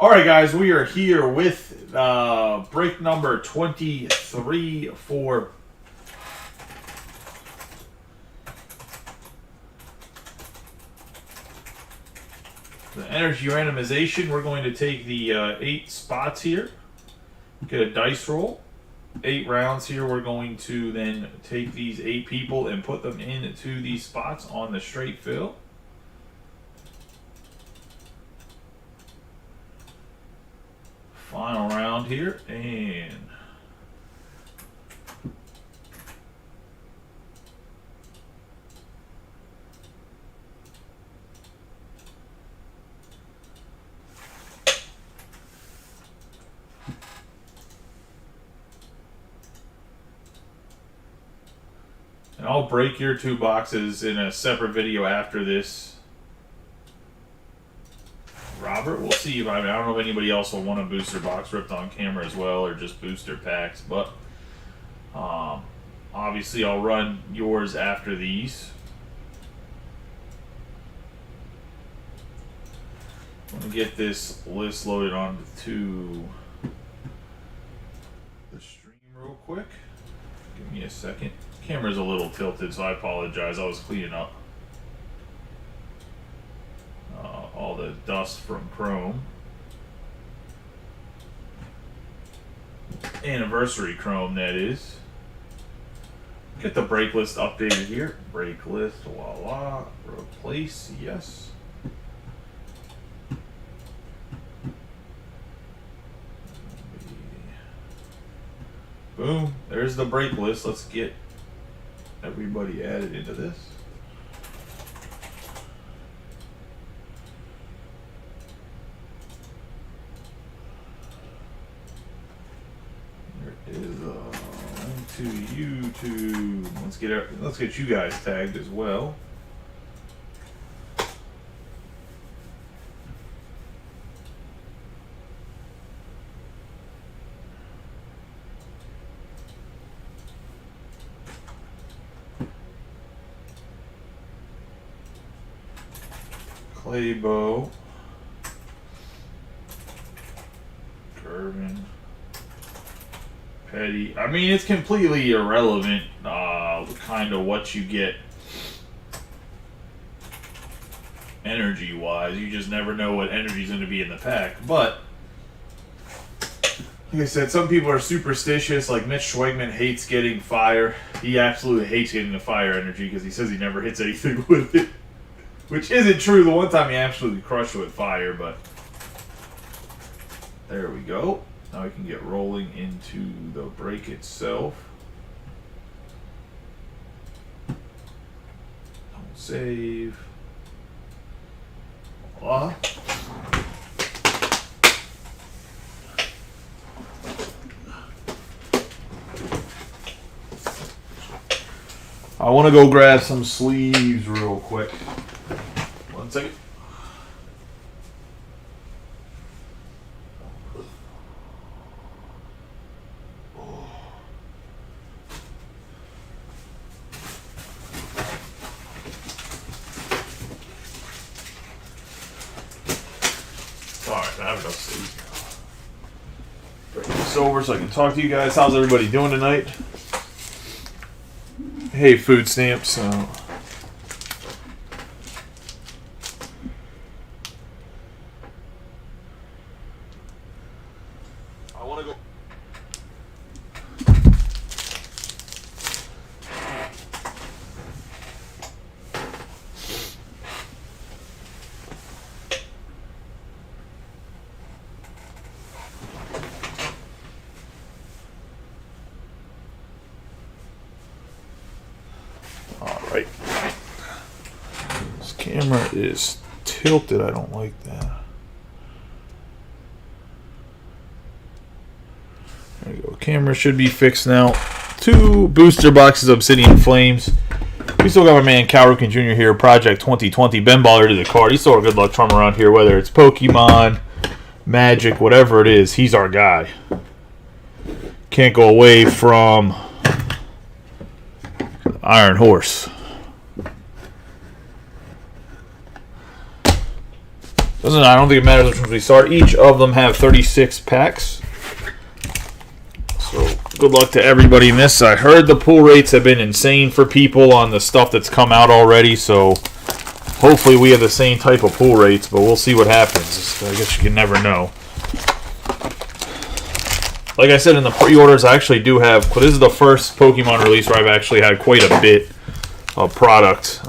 All right, guys, we are here with break number 23 for the energy randomization. We're going to take the 8 spots here, get a dice roll, 8 rounds here. We're going to then take these 8 people and put them into these spots on the straight fill. Final round here, and I'll break your 2 boxes in a separate video after this. Robert, we'll see if I don't know if anybody else will want a booster box ripped on camera as well, or just booster packs, but obviously I'll run yours after these. I'm going to get this list loaded onto the stream real quick. Give me a second. Camera's a little tilted, so I apologize. I was cleaning up all the dust from Chrome. Anniversary Chrome, that is. Get the break list updated here. Break list, voila. Replace, yes. Boom, there's the break list. Let's get everybody added into this. To YouTube. Let's get you guys tagged as well. Claybo, Gervin, Petty. I mean, it's completely irrelevant, kind of what you get energy-wise. You just never know what energy is going to be in the pack. But, like I said, some people are superstitious. Like Mitch Schwegman hates getting fire. He absolutely hates getting the fire energy because he says he never hits anything with it. Which isn't true. The one time he absolutely crushed with fire, but there we go. Now we can get rolling into the break itself. Don't save. Voila. I want to go grab some sleeves real quick. 1 second. Alright, I have enough sleeves now. Bring this over so I can talk to you guys. How's everybody doing tonight? Hey, food stamps. I want to go. Alright. This camera is tilted. I don't like that. There we go. Camera should be fixed now. 2 booster boxes of Obsidian Flames. We still got my man Cal Ripken Jr. here. Project 2020. Ben Baller to the card. He's still a good luck charm around here. Whether it's Pokemon, Magic, whatever it is, he's our guy. Can't go away from Iron Horse. I don't think it matters which ones we start. Each of them have 36 packs. So good luck to everybody in this. I heard the pull rates have been insane for people on the stuff that's come out already, so hopefully we have the same type of pull rates, but we'll see what happens. I guess you can never know. Like I said in the pre-orders, I actually do have... This is the first Pokemon release where I've actually had quite a bit of product.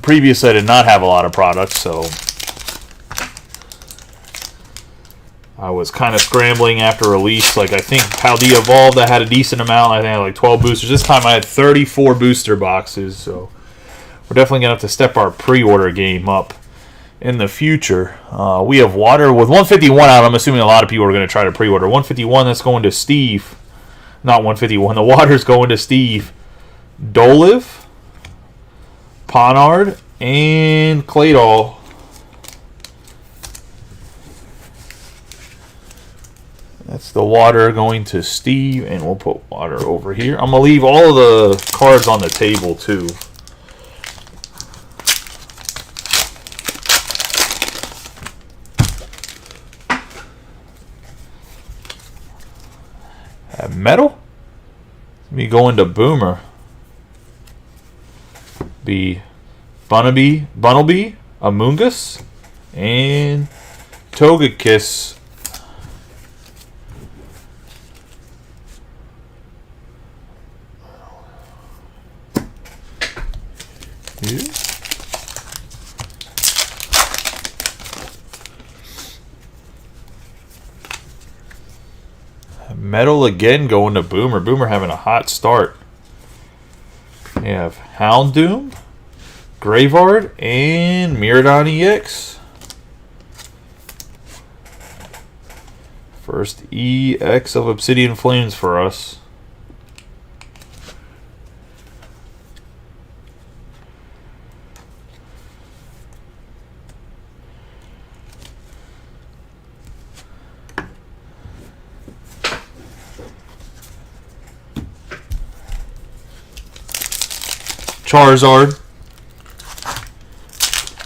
Previously, I did not have a lot of product, so I was kind of scrambling after release. Like, I think Paldea Evolved, I had a decent amount. I think I had like 12 boosters. This time I had 34 booster boxes, so we're definitely going to have to step our pre-order game up in the future. We have water with 151 out. I'm assuming a lot of people are going to try to pre-order. 151, that's going to Steve. Not 151. The water's going to Steve. Dolive, Ponard, and Claydol. That's the water going to Steve, and we'll put water over here. I'm going to leave all of the cards on the table, too. Metal? Let me go into Boomer. Be Bunnelby, Amoonguss, and Togekiss. Here. Metal again going to Boomer. Boomer having a hot start. We have Houndoom, Graveyard, and Miraidon EX. First EX of Obsidian Flames for us. Charizard.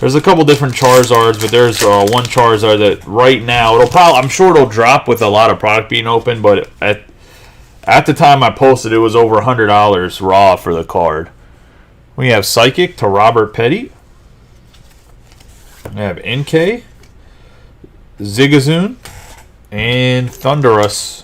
There's a couple different Charizards, but there's one Charizard that right now I'm sure it'll drop with a lot of product being open, but at the time I posted it was over $100 raw for the card. We have Psychic to Robert Petty. We have NK, Zigzagoon, and Thunderous.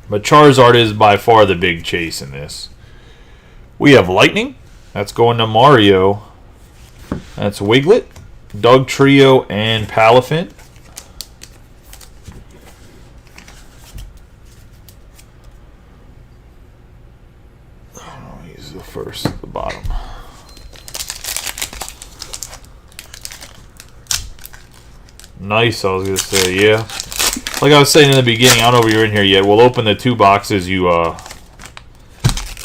But Charizard is by far the big chase in this. We have Lightning. That's going to Mario. That's Wiglet, Doug Trio, and Palafin. Oh, he's the first at the bottom. Nice, I was going to say, yeah. Like I was saying in the beginning, I don't know if you're in here yet. We'll open the 2 boxes you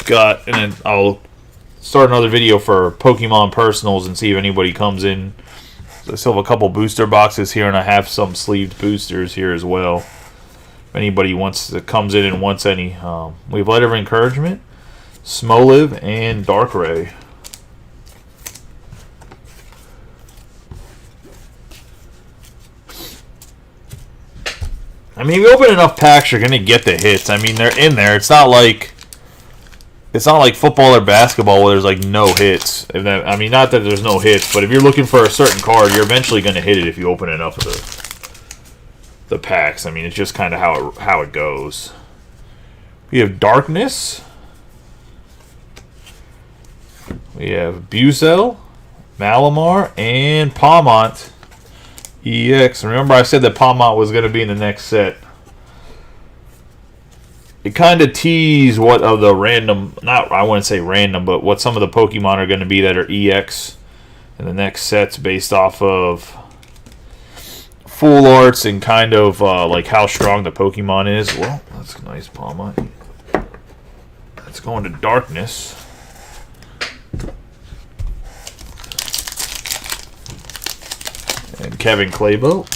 got, and then I'll start another video for Pokemon Personals and see if anybody comes in. So I still have a couple booster boxes here, and I have some sleeved boosters here as well. If anybody comes in and wants any. We have Letter of Encouragement, Smoliv, and Darkrai. I mean, if you open enough packs, you're gonna get the hits. I mean, they're in there. It's not like football or basketball where there's like no hits. I mean, not that there's no hits, but if you're looking for a certain card, you're eventually gonna hit it if you open enough of the packs. I mean, it's just kind of how it goes. We have Darkness. We have Buzel, Malamar, and Palmont. EX. Remember I said that Palmont was going to be in the next set. It kind of teased what of the random, I wouldn't say random, but what some of the Pokemon are going to be that are EX in the next sets based off of full arts and kind of like how strong the Pokemon is. Well, that's a nice Palmont. That's going to Darkness. And Kevin Claybo.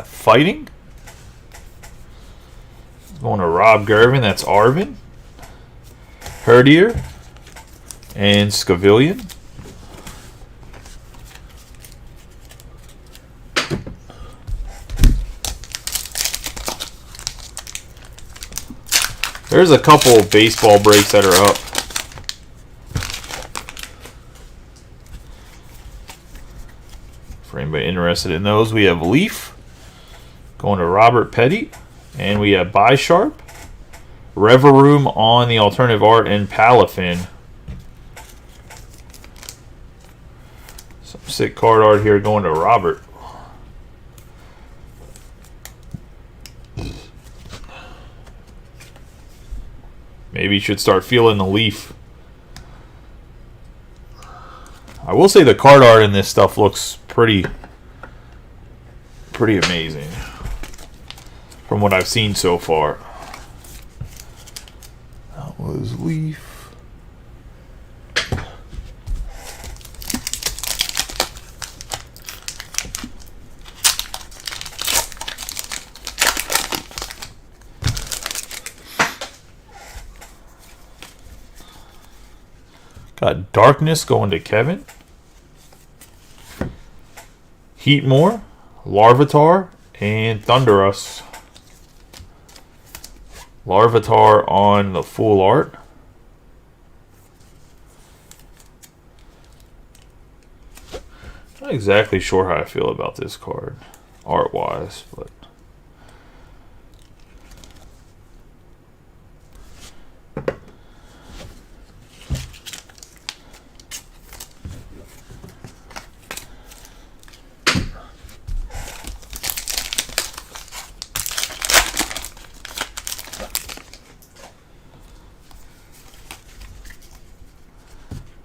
Fighting. Going to Rob Gervin. That's Arvin. Herdier. And Scavillion. There's a couple baseball breaks that are up. For anybody interested in those, we have Leaf. Going to Robert Petty. And we have Bisharp. Reveroom on the alternative art, and Palafin. Some sick card art here going to Robert. Maybe you should start feeling the Leaf. I will say the card art in this stuff looks pretty amazing from what I've seen so far. That was Leaf. Got Darkness going to Kevin. Heatmore, Larvitar, and Thunderous. Larvitar on the full art. Not exactly sure how I feel about this card, art-wise, but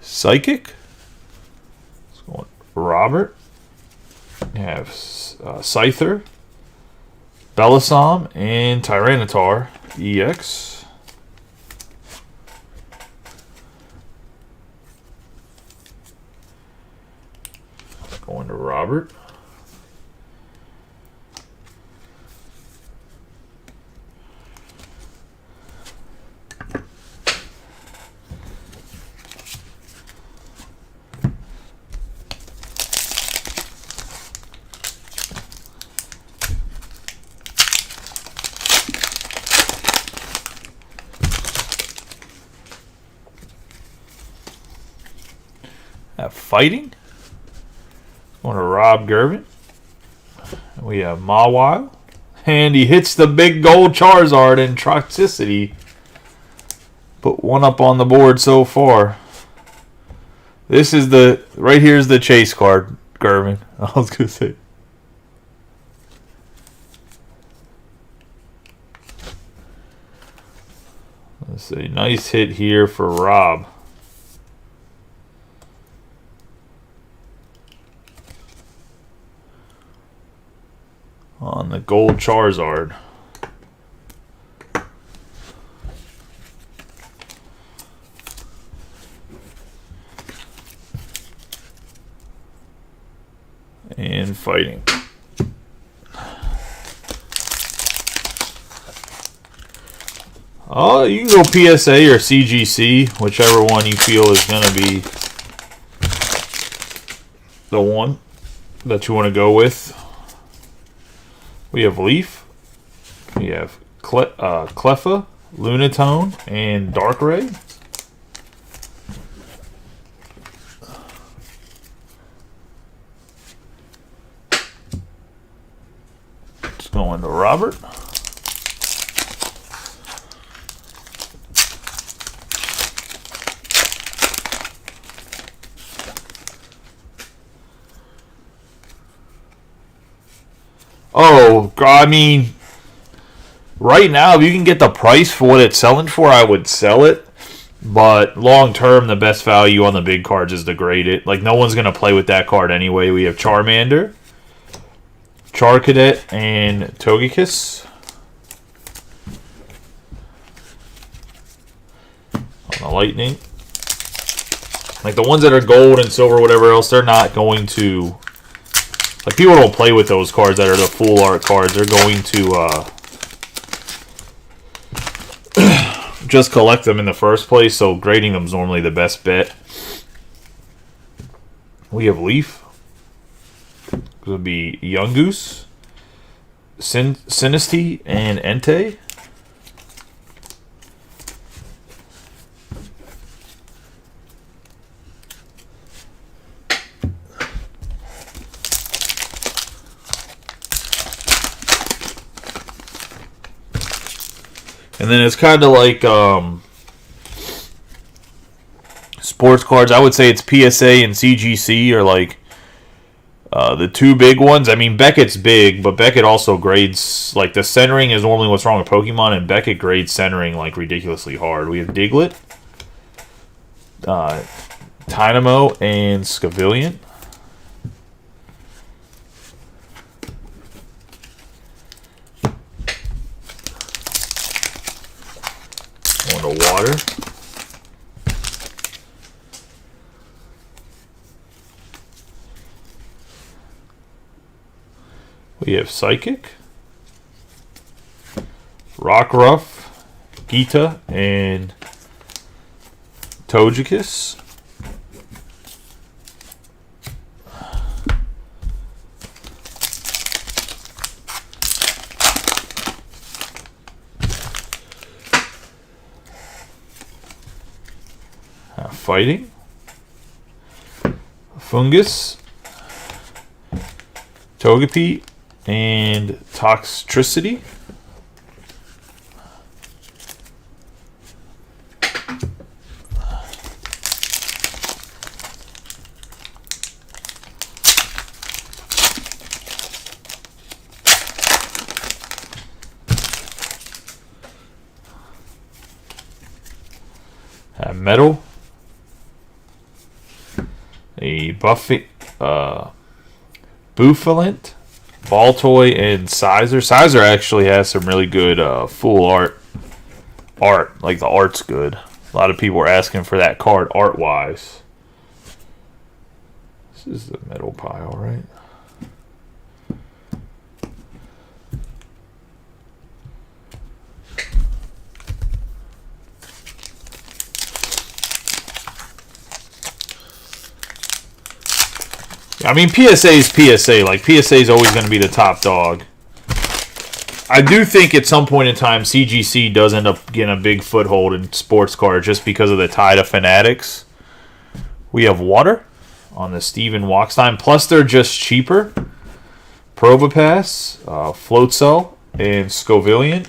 Psychic. Let's go on Robert. You have Scyther, Belisam, and Tyranitar EX. Going to Robert. Fighting. Going to Rob Gervin. We have Mawile. And he hits the big gold Charizard in Toxicity. Put one up on the board so far. This is the... Right here's the chase card, Gervin. I was going to say. Let's see. Nice hit here for Rob. On the gold Charizard. And fighting. Oh, you can go PSA or CGC, whichever one you feel is going to be the one that you want to go with. We have Leaf. We have Cleffa, Lunatone, and Darkrai. Just going to Robert. Oh, I mean, right now, if you can get the price for what it's selling for, I would sell it. But long term, the best value on the big cards is to grade it. Like, no one's going to play with that card anyway. We have Charmander, Charcadet, and Togekiss. On the the Lightning. Like the ones that are gold and silver, whatever else, they're not going to... Like people don't play with those cards that are the full art cards. They're going to just collect them in the first place. So grading them is normally the best bet. We have Leaf. It would be Young Goose, Sinisty, and Entei. And then it's kind of like sports cards. I would say it's PSA and CGC are like the two big ones. I mean, Beckett's big, but Beckett also grades, like the centering is normally what's wrong with Pokemon, and Beckett grades centering like ridiculously hard. We have Diglett, Dynamo, and Scavillion. Going to water. We have Psychic, Rockruff, Gita, and Togekiss. Fighting, Fungus, Togepi, and Toxtricity. Metal, a Buffy, Bouffalant, Baltoy, and Sizer. Sizer actually has some really good full art. Like the art's good. A lot of people are asking for that card art-wise. This is the metal pile, right? I mean, PSA is PSA. Like, PSA is always going to be the top dog. I do think at some point in time, CGC does end up getting a big foothold in sports cards just because of the tie to Fanatics. We have Water on the Steven Walkstein. Plus, they're just cheaper. Probopass, Floatzel, and Scavillion.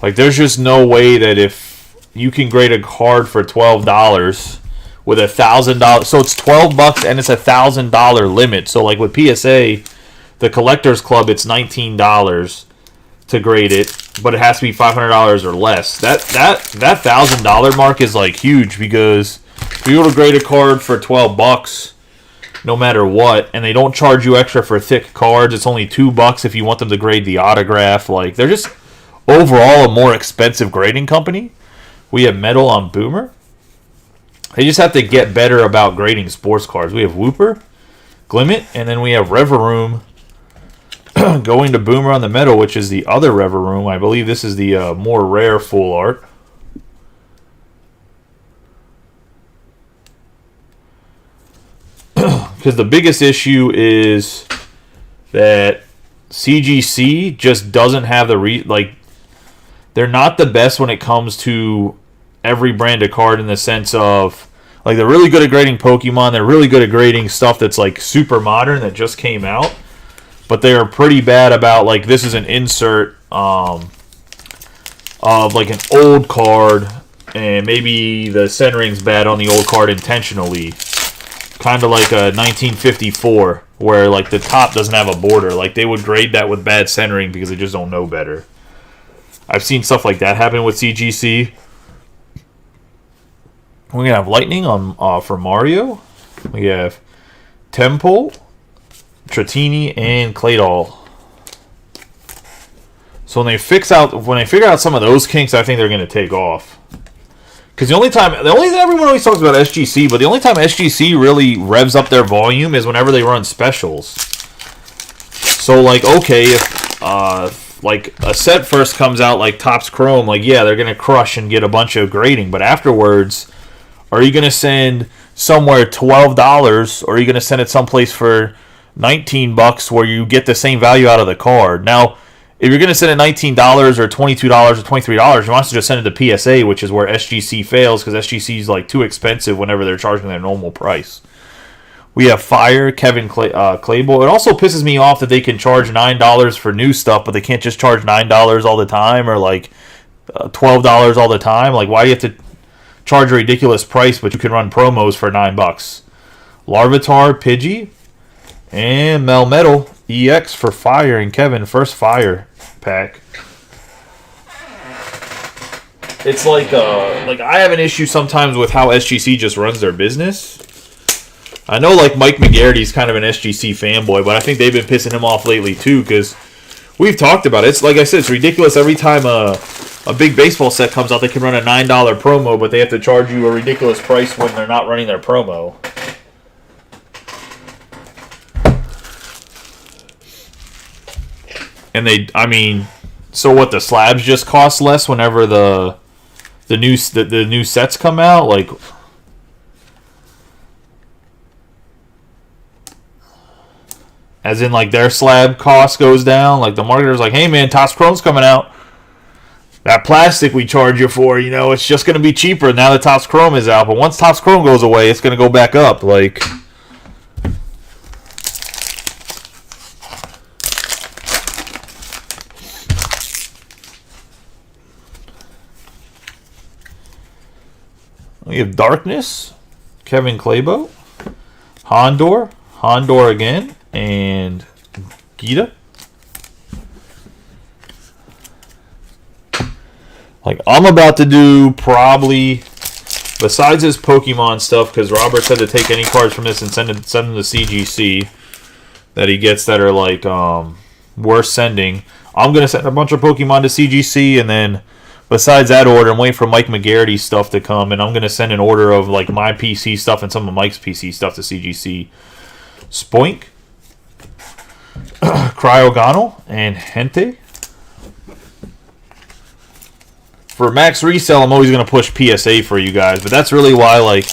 Like, there's just no way that if you can grade a card for $12... with $1,000, so it's $12 and it's $1,000 limit. So like with PSA, the Collectors Club, it's $19 to grade it, but it has to be $500 or less. That $1,000 mark is like huge because if you were to grade a card for $12, no matter what, and they don't charge you extra for thick cards, it's only $2 if you want them to grade the autograph. Like they're just overall a more expensive grading company. We have Metal on Boomer. They just have to get better about grading sports cards. We have Wooper, Glimmet, and then we have Reveroom going to Boomer on the Metal, which is the other Reveroom. I believe this is the more rare full art. Because the biggest issue is that CGC just doesn't have the they're not the best when it comes to every brand of card in the sense of, like, they're really good at grading Pokemon. They're really good at grading stuff that's, like, super modern that just came out. But they are pretty bad about, like, this is an insert of, like, an old card, and maybe the centering's bad on the old card intentionally. Kind of like a 1954, where, like, the top doesn't have a border. Like, they would grade that with bad centering because they just don't know better. I've seen stuff like that happen with CGC. We're going to have Lightning on for Mario. We have Temple, Tratini, and Claydol. So when they figure out some of those kinks, I think they're going to take off. Because the only thing everyone always talks about SGC, but the only time SGC really revs up their volume is whenever they run specials. So, like, okay, if like a set first comes out like Topps Chrome, like, yeah, they're gonna crush and get a bunch of grading, but afterwards, are you gonna send somewhere $12, or are you gonna send it someplace for $19 where you get the same value out of the card? Now, if you're going to send it $19 or $22 or $23, you want to just send it to PSA, which is where SGC fails, because SGC is like too expensive whenever they're charging their normal price. We have Fire, Kevin Clayboy. It also pisses me off that they can charge $9 for new stuff, but they can't just charge $9 all the time, or like $12 all the time. Like, why do you have to charge a ridiculous price, but you can run promos for $9? Larvitar, Pidgey, and Melmetal EX for Fire, and Kevin, first Fire pack. It's like I have an issue sometimes with how SGC just runs their business. I know, like, Mike McGarrity's kind of an SGC fanboy, but I think they've been pissing him off lately too, because we've talked about it. It's like I said, it's ridiculous. Every time a big baseball set comes out, they can run a $9 promo, but they have to charge you a ridiculous price when they're not running their promo. And so what? The slabs just cost less whenever the new sets come out, like. As in, like, their slab cost goes down. Like, the marketer's like, hey, man, Topps Chrome's coming out. That plastic we charge you for, it's just going to be cheaper now that Topps Chrome is out. But once Topps Chrome goes away, it's going to go back up. Like, we have Darkness, Kevin Claybo, Hondor again, and Gita. Like, I'm about to do probably, besides his Pokemon stuff, because Robert said to take any cards from this and send them to CGC that he gets that are, like, worth sending. I'm going to send a bunch of Pokemon to CGC, and then besides that order, I'm waiting for Mike McGarrity's stuff to come, and I'm going to send an order of, like, my PC stuff and some of Mike's PC stuff to CGC. Spoink, Cryogonal, and Hente. For max resale, I'm always going to push PSA for you guys, but that's really why, like,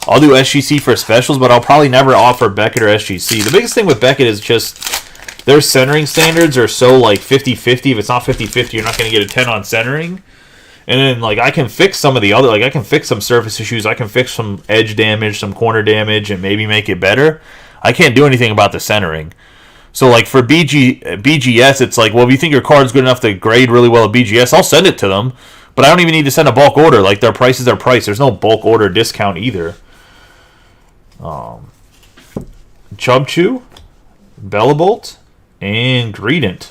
I'll do SGC for specials, but I'll probably never offer Beckett or SGC. The biggest thing with Beckett is just their centering standards are so, like, 50-50. If it's not 50-50, you're not going to get a 10 on centering. And then, like, I can fix some of the other, like, I can fix some surface issues. I can fix some edge damage, some corner damage, and maybe make it better. I can't do anything about the centering. So, like, for BGS, it's like, well, if you think your card's good enough to grade really well at BGS, I'll send it to them. But I don't even need to send a bulk order. Like, their price is their price. There's no bulk order discount either. Chubchew, Bellabolt, and Greedent.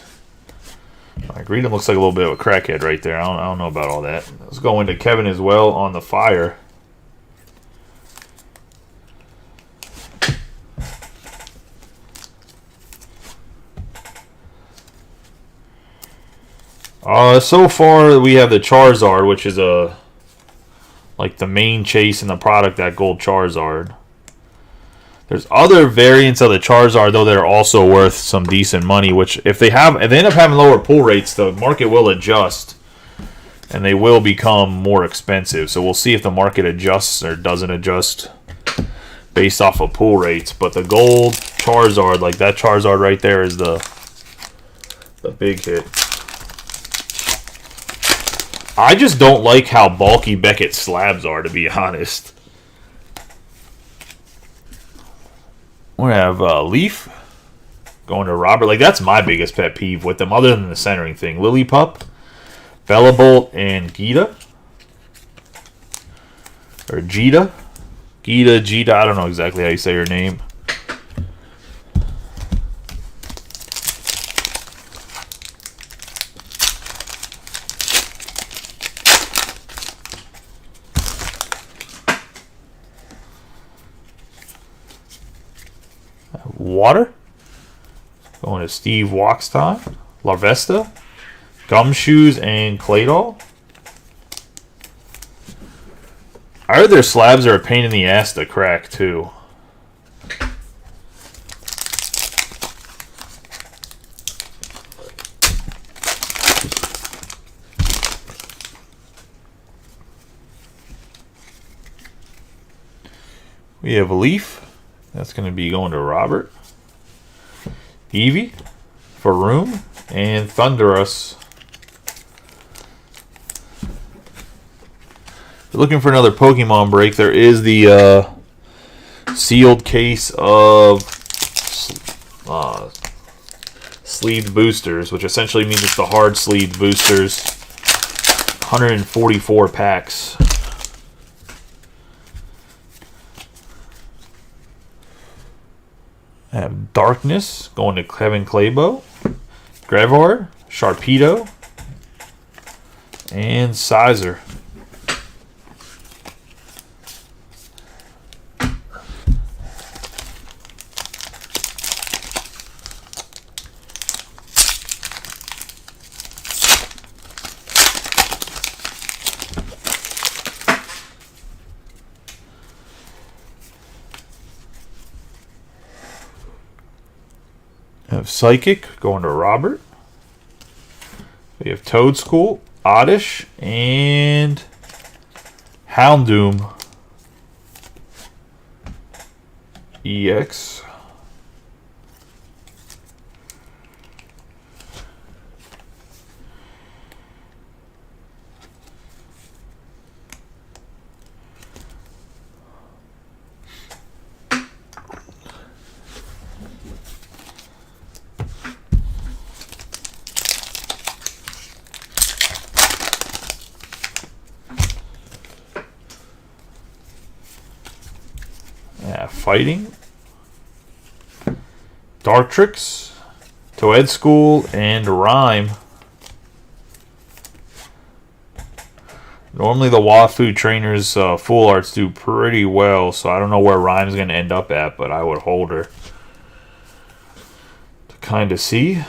Greedent looks like a little bit of a crackhead right there. I don't know about all that. Let's go into Kevin as well on the Fire. So far we have the Charizard, which is like the main chase in the product, that gold Charizard. There's other variants of the Charizard though that are also worth some decent money, which if they end up having lower pull rates, the market will adjust and they will become more expensive. So we'll see if the market adjusts or doesn't adjust based off of pull rates. But the gold Charizard, like that Charizard right there, is the big hit. I just don't like how bulky Beckett slabs are, to be honest. We have Leaf going to Robert. Like, that's my biggest pet peeve with them, other than the centering thing. Lillipup, Bellabolt, and Gita. Or Gita. Gita. I don't know exactly how you say her name. Water. Going to Steve Walkstein, Larvesta, Gumshoes, and Claydol. I heard their slabs are a pain in the ass to crack, too. We have a Leaf. That's going to be going to Robert. Eevee for Room. And Thunderous. Looking for another Pokemon break. There is the sealed case of sleeved boosters, which essentially means it's the hard sleeved boosters. 144 packs. I have Darkness going to Kevin Claybo, Grevar, Sharpedo, and Sizer. Have Psychic going to Robert. We have Toadschool, Oddish, and Houndoom EX. Fighting, Dartrix, Toadschool, and Rhyme. Normally the Wafu trainers full arts do pretty well, so I don't know where Rhyme's going to end up at, but I would hold her to kind of see.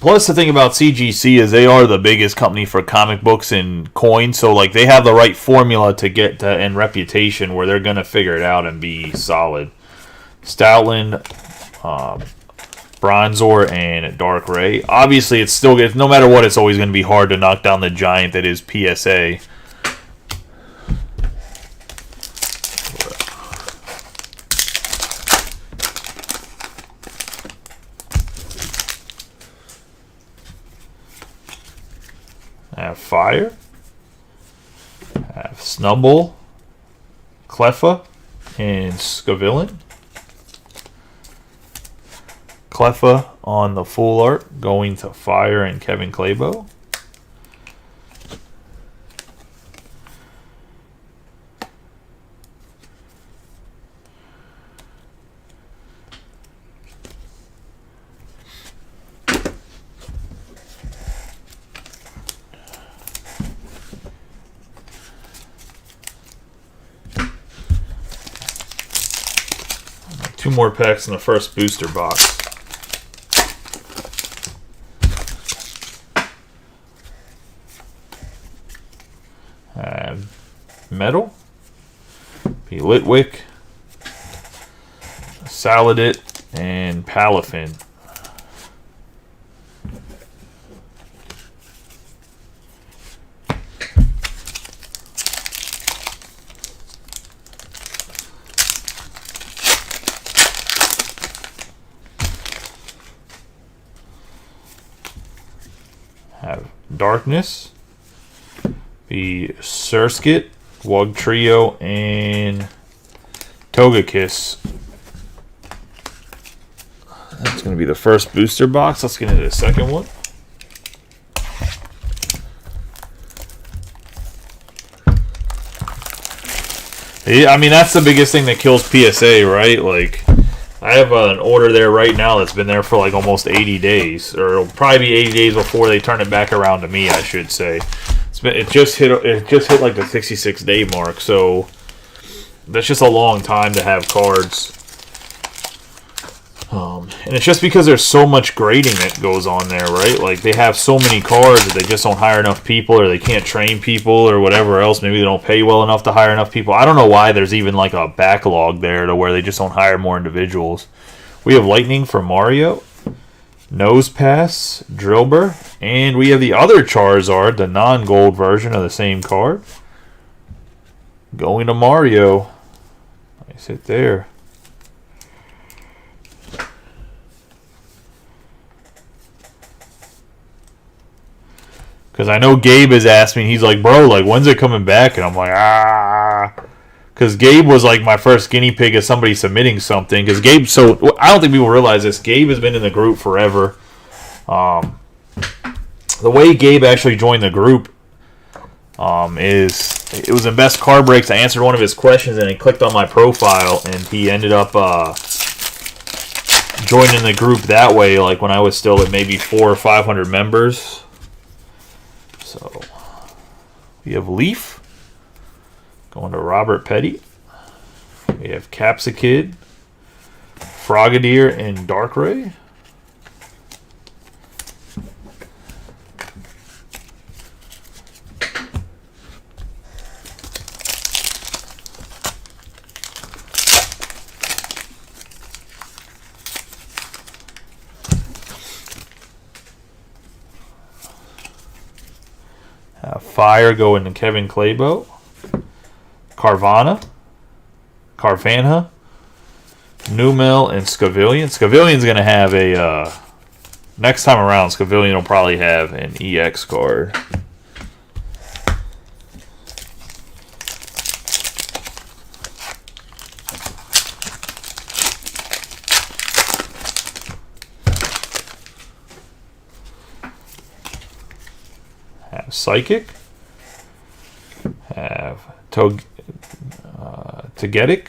Plus, the thing about CGC is they are the biggest company for comic books and coins, so like they have the right formula to get to, and reputation where they're gonna figure it out and be solid. Stoutland, Bronzor, and Dark Ray. Obviously, it's still no matter what, it's always gonna be hard to knock down the giant that is PSA. I have Fire. I have Snubbull, Cleffa, and Scavillain. Cleffa on the full art going to Fire and Kevin Claybo. Two more packs in the first booster box. Metal, be Litwick, Saladit, and Palafin. Have Darkness, be Surskit, Wugtrio, and Togekiss. That's going to be the first booster box. Let's get into the second one. Yeah, I mean, that's the biggest thing that kills PSA, right? Like, I have an order there right now that's been there for like almost 80 days. Or it'll probably be 80 days before they turn it back around to me, I should say. It just hit like the 66-day mark, so that's just a long time to have cards. And it's just because there's so much grading that goes on there, right? Like, they have so many cards that they just don't hire enough people, or they can't train people, or whatever else. Maybe they don't pay well enough to hire enough people. I don't know why there's even like a backlog there to where they just don't hire more individuals. We have Lightning for Mario, Nose Pass, Drillbur, and we have the other Charizard, the non-gold version of the same card. Going to Mario. Nice hit there. Because I know Gabe has asked me, he's like, bro, like, when's it coming back? And I'm like, Because Gabe was like my first guinea pig of somebody submitting something. Because Gabe, so I don't think people realize this. Gabe has been in the group forever. The way Gabe actually joined the group is it was in Best Card Breaks. I answered one of his questions and he clicked on my profile and he ended up joining the group that way. Like when I was still at maybe 400 or 500 members. So we have Leaf going to Robert Petty. We have Capsakid, Frogadier, and Darkrai. Fire going to Kevin Claybo. Carvanha, Numel, and Scavilion. Scavillion's going to have a... next time around, Scavilion will probably have an EX card. Have Psychic. Have Togetic,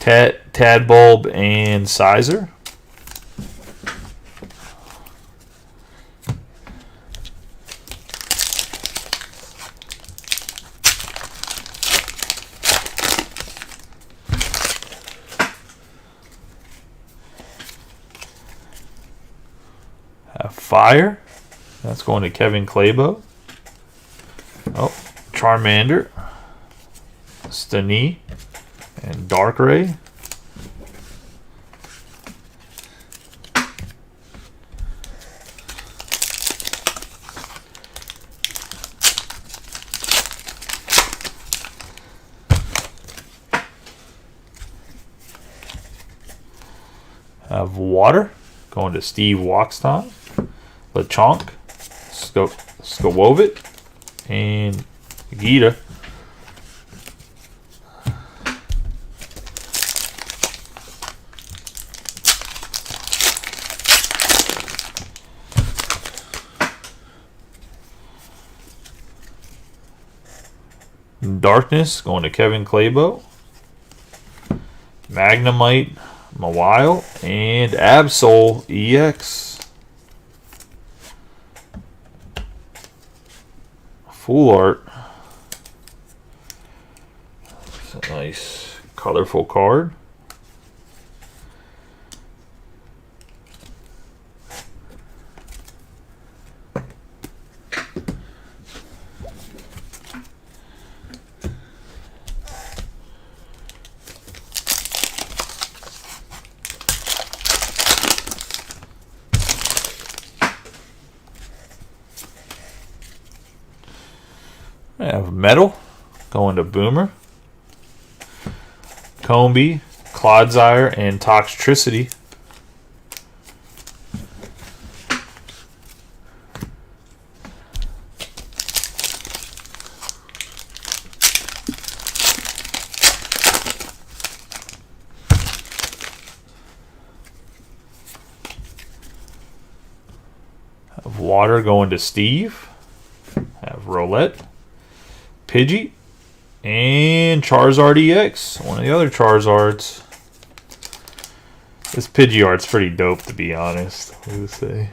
Tadbulb, and Sizer. Have Fire. That's going to Kevin Claybo. Oh, Charmander, Stani, and Darkrai. Have Water going to Steve Waxton, Lechonk, Skowovit, and Gita. Darkness going to Kevin Claybo. Magnemite, Mawile, and Absol EX. Full art. It's a nice, colorful card. I have Metal going to Boomer, Combi, Clodsire, and Toxtricity. Have Water going to Steve. Have Roulette, Pidgey, and Charizard EX, one of the other Charizards. This Pidgey art's pretty dope, to be honest. What do you say?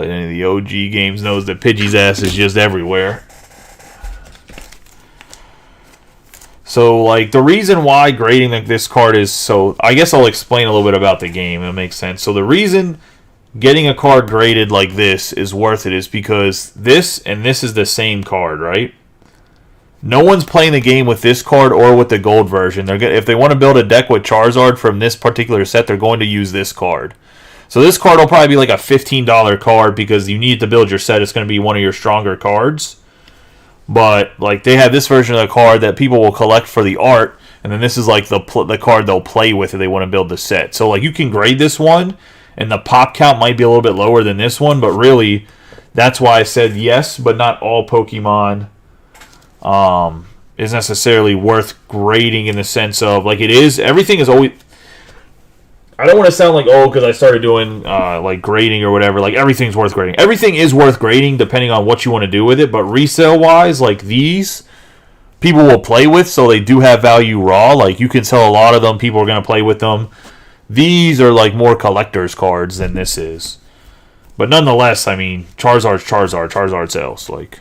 played any of the OG games knows that Pidgey's ass is just everywhere. So, like, the reason why grading this card is so... I guess I'll explain a little bit about the game. It makes sense. So, the reason getting a card graded like this is worth it is because this and this is the same card, right? No one's playing the game with this card or with the gold version. If they want to build a deck with Charizard from this particular set, they're going to use this card. So, this card will probably be like a $15 card because you need to build your set. It's going to be one of your stronger cards. But, like, they have this version of the card that people will collect for the art, and then this is, like, the card they'll play with if they want to build the set. So, like, you can grade this one, and the pop count might be a little bit lower than this one, but really, that's why I said yes, but not all Pokemon is necessarily worth grading in the sense of, like, it is, everything is always... I don't want to sound like, because I started doing, like, grading or whatever. Like, everything's worth grading. Everything is worth grading depending on what you want to do with it. But resale-wise, like, these, people will play with, so they do have value raw. Like, you can sell a lot of them. People are going to play with them. These are, like, more collector's cards than this is. But nonetheless, I mean, Charizard's Charizard. Charizard sells. Like,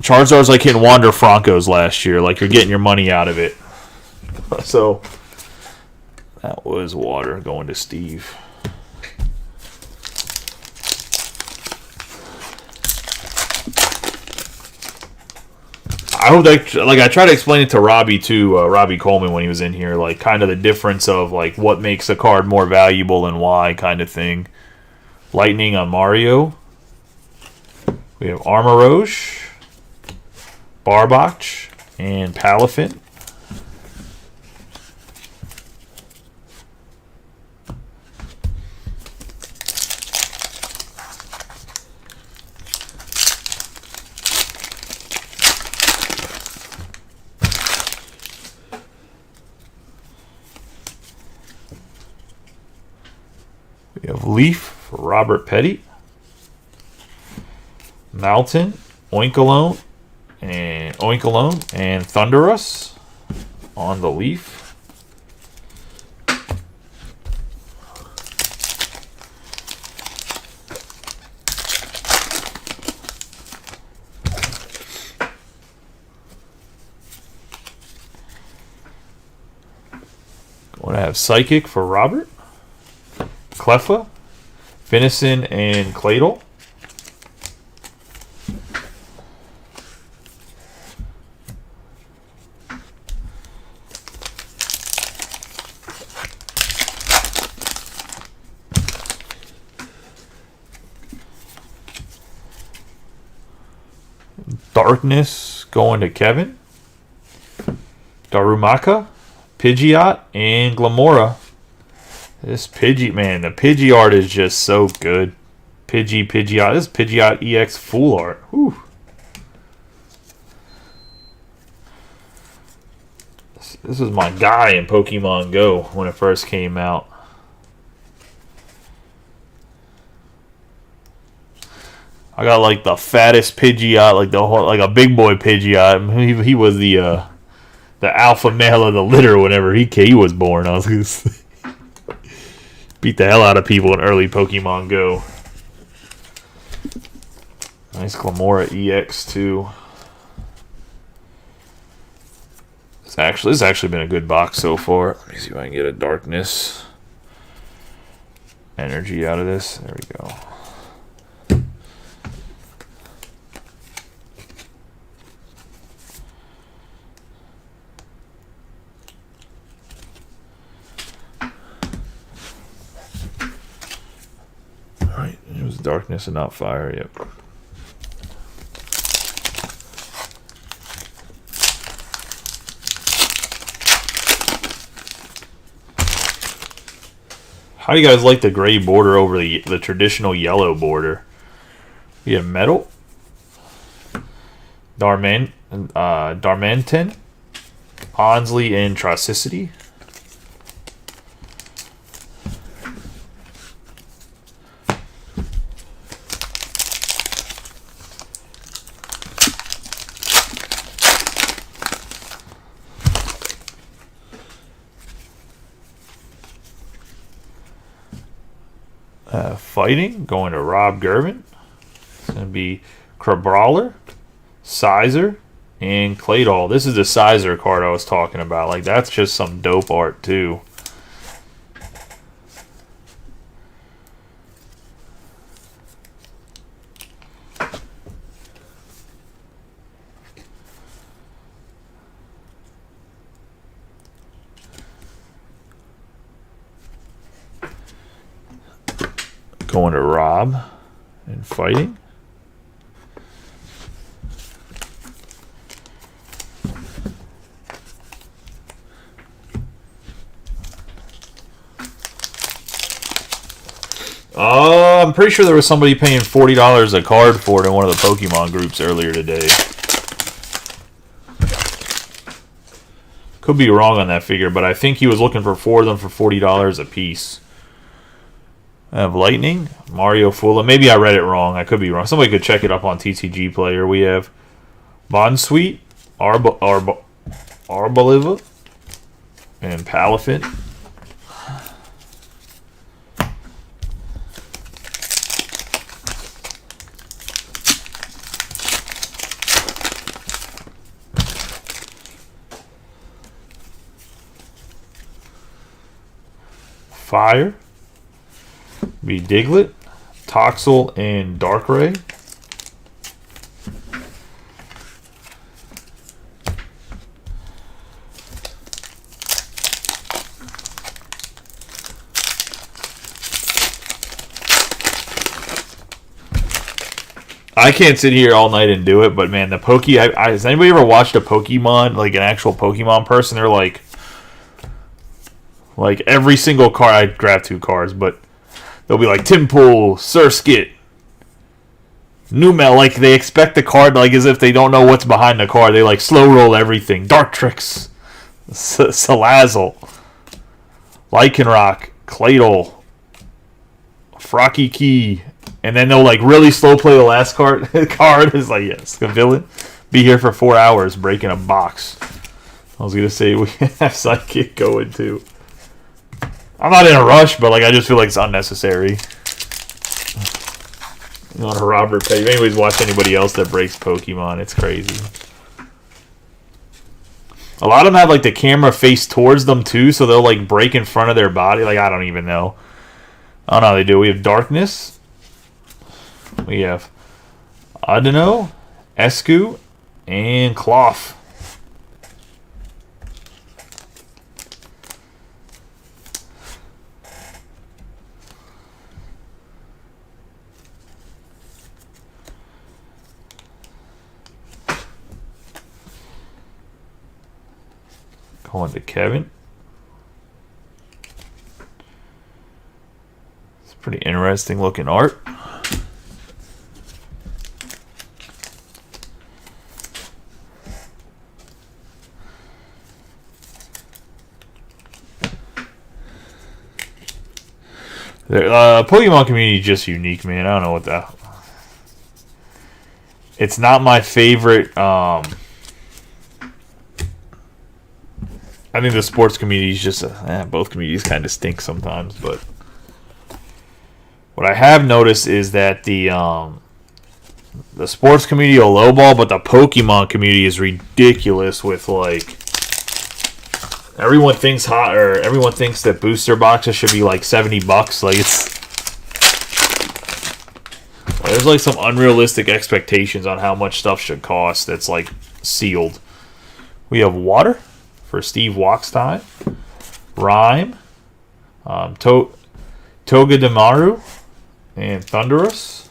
Charizard's like hitting Wander Francos last year. Like, you're getting your money out of it. So... that was water going to Steve. I hope that, like, I try to explain it to Robbie too, Robbie Coleman when he was in here, like, kind of the difference of, like, what makes a card more valuable and why, kind of thing. Lightning on Mario. We have Armoroge, Barboch, and Palafin. We have Leaf for Robert Petty, Mountain, Oinkologne, and Thunderous on the Leaf. Going to have Psychic for Robert. Cleffa, Finison, and Claydol. Darkness going to Kevin. Darumaka, Pidgeot, and Glamora. This Pidgey, man, the Pidgey art is just so good. Pidgeot. This is Pidgeot EX full art. Whew. This was my guy in Pokemon Go when it first came out. I got like the fattest Pidgeot, like a big boy Pidgeot. He was the alpha male of the litter whenever he was born. I was gonna say. Beat the hell out of people in early Pokemon Go. Nice Glamora EX too. This has actually been a good box so far. Let me see if I can get a darkness energy out of this. There we go. Alright, it was darkness and not fire, yep. How do you guys like the gray border over the traditional yellow border? We have Metal, Darmanitan, Onsley, and Tricicity. Fighting, going to Rob Gervin. It's going to be Crabrawler, Sizer, and Claydol. This is the Sizer card I was talking about. Like, that's just some dope art, too. Going to Rob and Fighting. I'm pretty sure there was somebody paying $40 a card for it in one of the Pokemon groups earlier today. Could be wrong on that figure, but I think he was looking for 4 of them for $40 a piece. I have Lightning, Mario Fula. Maybe I read it wrong. I could be wrong. Somebody could check it up on TCG Player. We have Bonsweet, Arboliva, and Palafin. Fire. Be Diglett, Toxel, and Darkrai. I can't sit here all night and do it, but man, the has anybody ever watched a Pokemon, like an actual Pokemon person? They're like every single card, I'd grab 2 cards, but they'll be like Timpool, Surskit, Numel. Like, they expect the card like as if they don't know what's behind the card. They like slow roll everything. Dartrix, Salazzle, Lycanroc, Claydol, Frocky Key, and then they'll like really slow play the last card. Card is like, yes, Gavillain, be here for 4 hours breaking a box. I was gonna say we have Psychic going too. I'm not in a rush, but like I just feel like it's unnecessary. You know, Robert Petty. If anybody's watched anybody else that breaks Pokemon, it's crazy. A lot of them have like the camera face towards them too, so they'll like break in front of their body. Like, I don't even know. I don't know how they do. We have Darkness. We have Audino, Escu, and Cloth. Going to Kevin. It's pretty interesting looking art. Pokemon community is just unique, man. I don't know what that. It's not my favorite. I think the sports community is just both communities kind of stink sometimes. But what I have noticed is that the sports community will lowball, but the Pokemon community is ridiculous. With like everyone thinks that booster boxes should be like $70. Like, there's like some unrealistic expectations on how much stuff should cost that's like sealed. We have Water for Steve Walkstime, Rhyme, Togedemaru, and Thunderous.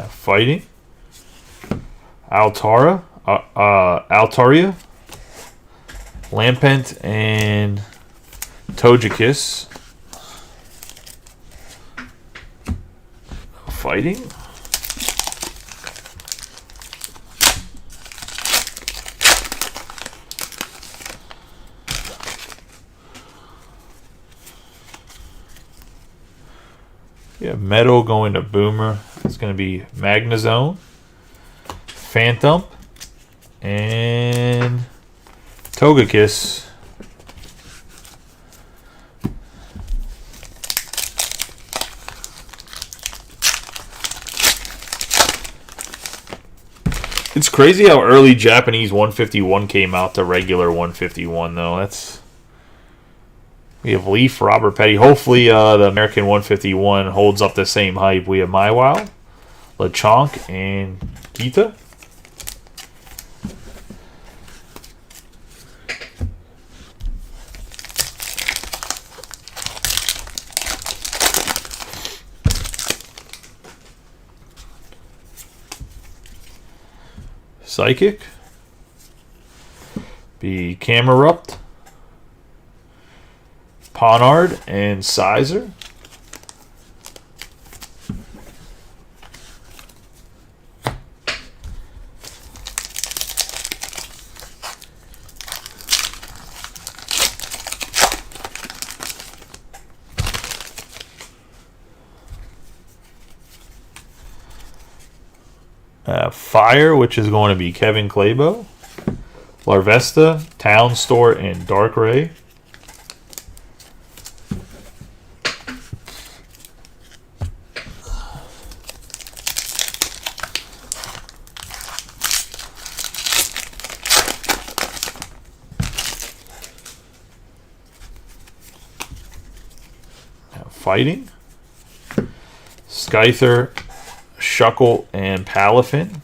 Fighting, Altaria, Lampent, and Togekiss. Fighting. Yeah, Meadow going to Boomer. It's going to be Magnazone, Phantom, and Togekiss. It's crazy how early Japanese 151 came out to regular 151, though. We have Leaf, Robert Petty. Hopefully, the American 151 holds up the same hype. We have Maiwile, Lechonk, and Gita. Psychic. Be Camerupt, Ponard, and Sizer. Fire, which is going to be Kevin Claybo, Larvesta, Town Store, and Darkrai. Fighting, Scyther, Shuckle, and Palafin.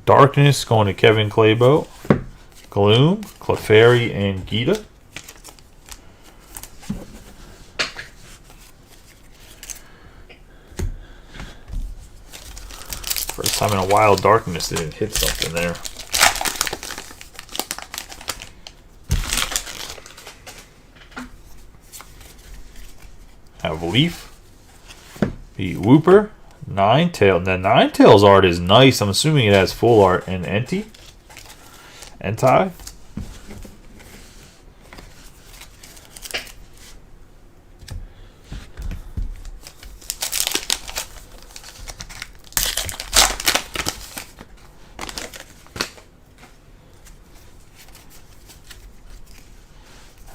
Darkness going to Kevin Claybo, Gloom, Clefairy, and Gita. First time in a while Darkness didn't hit something there. Have Leaf, the Wooper, Ninetale. The Ninetale's art is nice. I'm assuming it has full art. And Entei.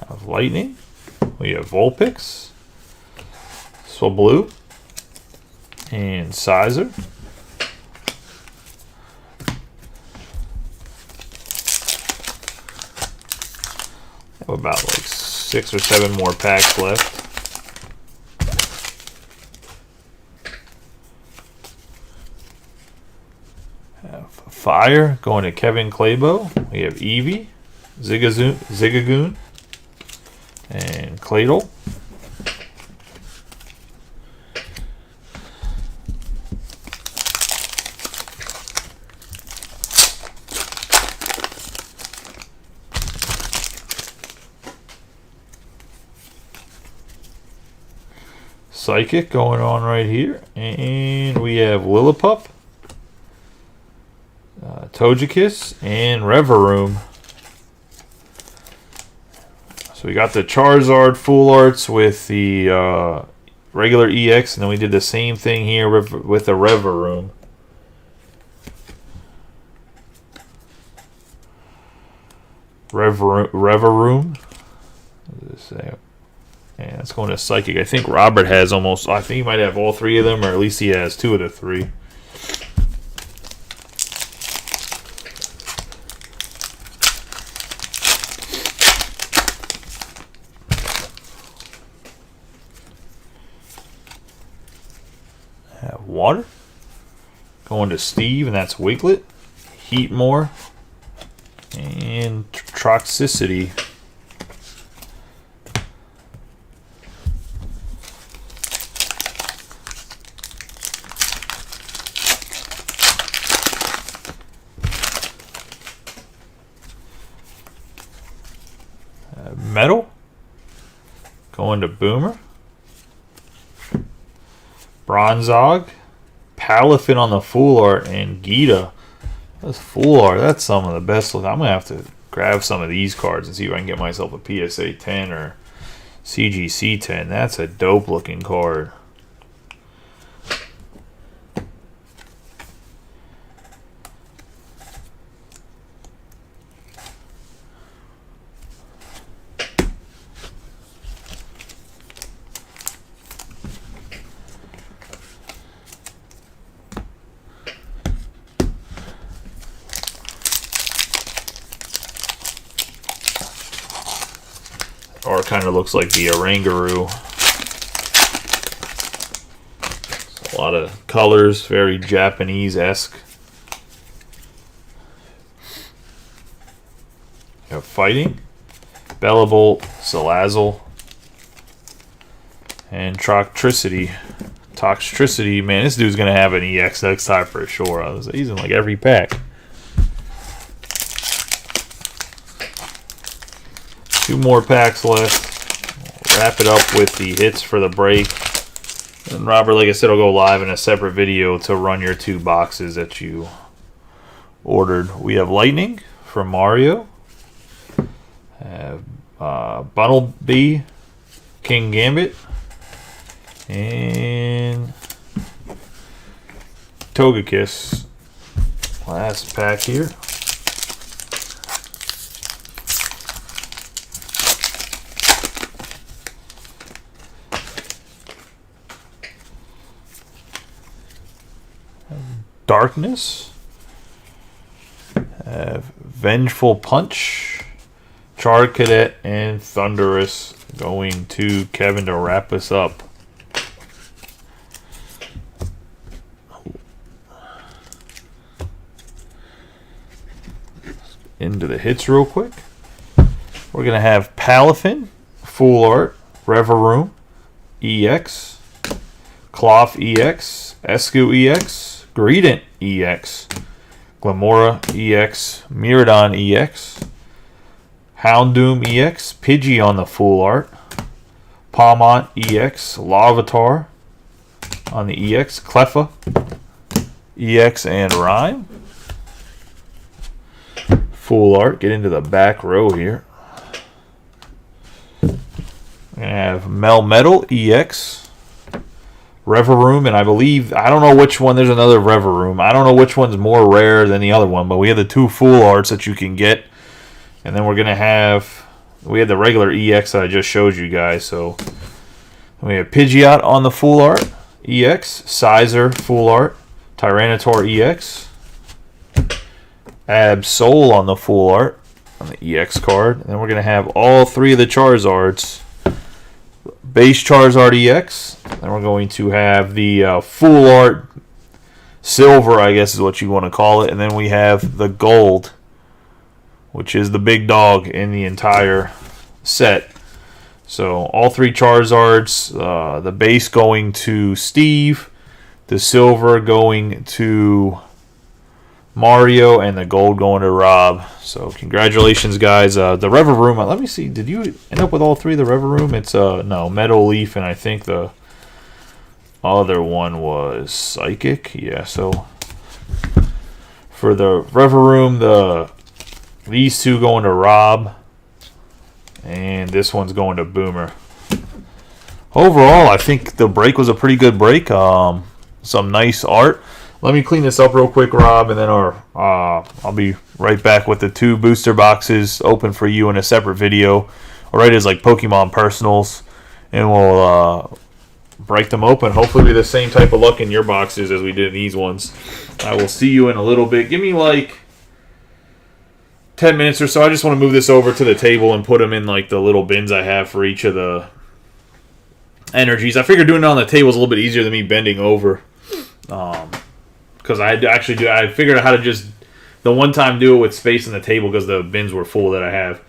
Have Lightning. We have Vulpix, Swablu, and Sizer. Have about like 6 or 7 more packs left. Have Fire going to Kevin Claybo. We have Eevee, Zigzagoon, and Claydol. Psychic going on right here. And we have Lillipup, Togekiss, and Reverum. So we got the Charizard full arts with the regular EX, and then we did the same thing here with the Reverum. Reverum. What does it say? And it's going to Psychic. I think Robert has almost, I think he might have all 3 of them, or at least he has 2 of the 3. Have Water. Going to Steve, and that's Wiglet. Heat More, and Toxicity. Metal, going to Boomer. Bronzog, Palafin on the full art, and Gita. That's full art. That's some of the best look. I'm going to have to grab some of these cards and see if I can get myself a PSA 10 or CGC 10. That's a dope looking card. Or it kind of looks like the Orangaroo. A lot of colors, very Japanese-esque. You have Fighting, Bellabolt, Salazzle, and Toxtricity. Toxtricity, man, this dude's going to have an EX next time for sure. He's in like every pack. 2 more packs left. We'll wrap it up with the hits for the break. And Robert, like I said, I'll go live in a separate video to run your 2 boxes that you ordered. We have Lightning from Mario. Bunnelby, King Gambit. And Togekiss. Last pack here. Darkness, Vengeful Punch, Char Cadet, and Thunderous going to Kevin to wrap us up. Into the hits real quick. We're going to have Palafin, Full Art, Reverum, EX, Cloth EX, Escu EX, Greedent EX, Glamora EX, Miraidon EX, Houndoom EX, Pidgey on the full art, Palmont EX, Larvitar on the EX, Cleffa EX, and Rhyme. Full art. Get into the back row here. We're going to have Melmetal EX, Reverum, and I believe, I don't know which one, there's another Reverum. I don't know which one's more rare than the other one, but we have the 2 full arts that you can get. And then we're going to have, we have the regular EX that I just showed you guys. So we have Pidgeot on the full art, EX, Sizer full art, Tyranitar EX, Absol on the full art on the EX card. And then we're going to have all 3 of the Charizards. Base Charizard EX. Then we're going to have the full art silver, I guess is what you want to call it. And then we have the gold, which is the big dog in the entire set. So all 3 Charizards, the base going to Steve, the silver going to Mario, and the gold going to Rob. So congratulations, guys. The Reverum, let me see, did you end up with all 3 of the Reverum? It's no, Metal Leaf, and I think the other one was Psychic. Yeah, so for the Reverum, these 2 going to Rob, and this one's going to Boomer. Overall, I think the break was a pretty good break. Some nice art. Let me clean this up real quick, Rob, and then I'll be right back with the 2 booster boxes open for you in a separate video. All right, it's like Pokemon Personals, and we'll break them open. Hopefully be the same type of luck in your boxes as we did in these ones. I will see you in a little bit. Give me like 10 minutes or so. I just want to move this over to the table and put them in like the little bins I have for each of the energies. I figured doing it on the table is a little bit easier than me bending over. Because I figured out how to just the one time do it with space on the table because the bins were full that I have.